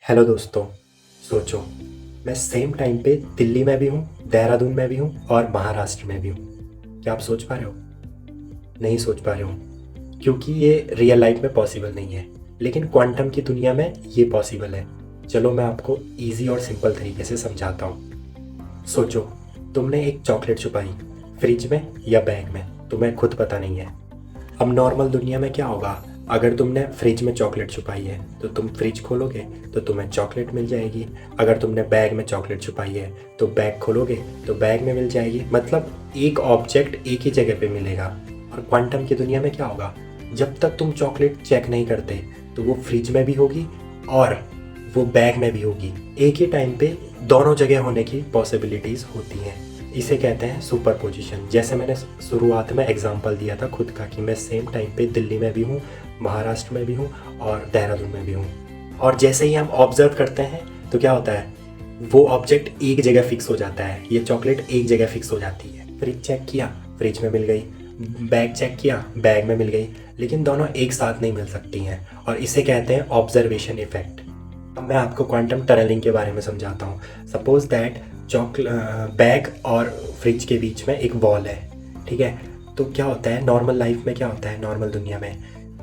Hello दोस्तों। सोचो, मैं सेम टाइम पे दिल्ली में भी हूँ, देहरादून में भी हूँ और महाराष्ट्र में भी हूँ। क्या आप सोच पा रहे हो? नहीं सोच पा रहे हो क्योंकि ये रियल लाइफ में पॉसिबल नहीं है, लेकिन क्वांटम की दुनिया में ये पॉसिबल है। चलो मैं आपको इजी और सिंपल तरीके से समझाता हूँ। सोचो, तुमने एक चॉकलेट छुपाई, फ्रिज में या बैग में, तुम्हें खुद पता नहीं है। अब नॉर्मल दुनिया में क्या होगा? अगर तुमने फ्रिज में चॉकलेट छुपाई है तो तुम फ्रिज खोलोगे तो तुम्हें चॉकलेट मिल जाएगी। अगर तुमने बैग में चॉकलेट छुपाई है तो बैग खोलोगे तो बैग में मिल जाएगी। मतलब एक ऑब्जेक्ट एक ही जगह पे मिलेगा। और क्वांटम की दुनिया में क्या होगा? जब तक तुम चॉकलेट चेक नहीं करते तो वो फ्रिज में भी होगी और वो बैग में भी होगी। एक ही टाइम पे दोनों जगह होने की पॉसिबिलिटीज़ होती हैं। इसे कहते हैं सुपर पोजिशन। जैसे मैंने शुरुआत में एग्जांपल दिया था खुद का कि मैं सेम टाइम पे दिल्ली में भी हूँ, महाराष्ट्र में भी हूँ और देहरादून में भी हूँ। और जैसे ही हम ऑब्जर्व करते हैं तो क्या होता है, वो ऑब्जेक्ट एक जगह फिक्स हो जाता है। ये चॉकलेट एक जगह फिक्स हो जाती है। फ्रिज चेक किया, फ्रिज में मिल गई। बैग चेक किया, बैग में मिल गई। लेकिन दोनों एक साथ नहीं मिल सकती हैं और इसे कहते हैं ऑब्जर्वेशन इफेक्ट। अब मैं आपको क्वांटम टनलिंग के बारे में समझाता हूँ। सपोज दैट बैग और फ्रिज के बीच में एक वॉल है, ठीक है। तो क्या होता है नॉर्मल लाइफ में, क्या होता है नॉर्मल दुनिया में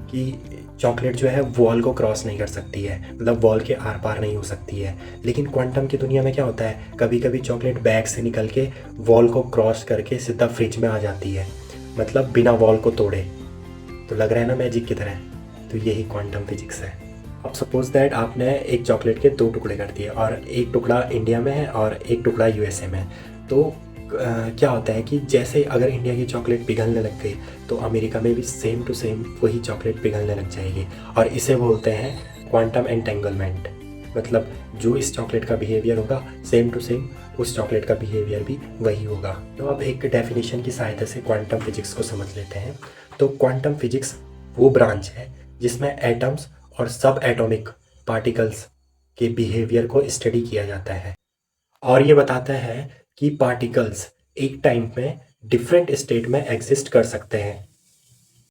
कि चॉकलेट जो है वॉल को क्रॉस नहीं कर सकती है, मतलब वॉल के आर पार नहीं हो सकती है। लेकिन क्वांटम की दुनिया में क्या होता है, कभी कभी चॉकलेट बैग से निकल के वॉल को क्रॉस करके सीधा फ्रिज में आ जाती है, मतलब बिना वॉल को तोड़े। तो लग रहा है ना मैजिक की तरह? तो यही क्वांटम फिजिक्स है। अब सपोज दैट आपने एक चॉकलेट के दो टुकड़े कर दिए और एक टुकड़ा इंडिया में है और एक टुकड़ा यूएसए में। तो क्या होता है कि जैसे अगर इंडिया की चॉकलेट पिघलने लग गई तो अमेरिका में भी सेम टू सेम वही चॉकलेट पिघलने लग जाएगी। और इसे बोलते हैं क्वांटम एंटेंगलमेंट। मतलब जो इस चॉकलेट का बिहेवियर होगा सेम टू सेम उस चॉकलेट का बिहेवियर भी वही होगा। तो अब एक डेफिनेशन की सहायता से क्वांटम फिजिक्स को समझ लेते हैं। तो क्वांटम फिजिक्स वो ब्रांच है जिसमें एटम्स और सब एटॉमिक पार्टिकल्स के बिहेवियर को स्टडी किया जाता है और ये बताता है कि पार्टिकल्स एक टाइम में डिफरेंट स्टेट में एग्जिस्ट कर सकते हैं।